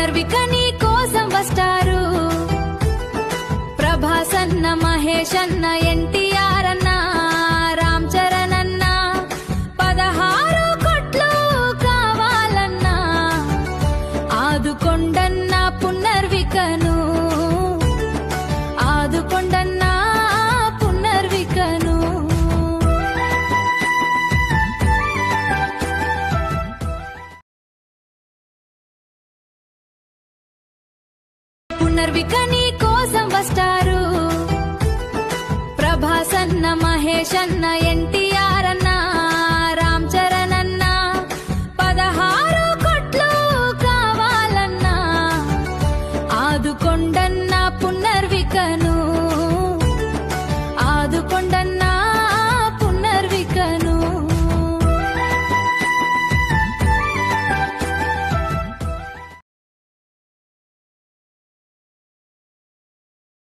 పునర్విక నీ కోసం వస్తారు. ప్రభాసన్న, మహేష్ అన్న, ఎన్టీఆర్ అన్న, రామ్ చరణ్ అన్న, 16 కోట్లు కావాలన్నా ఆదుకొండన్న పునర్వికను, ఆదుకొండన్న పునర్వికను. పునర్విక నీ కోసం వస్తారు. ప్రభాసన్న, మహేష్ అన్న, ఎన్టీ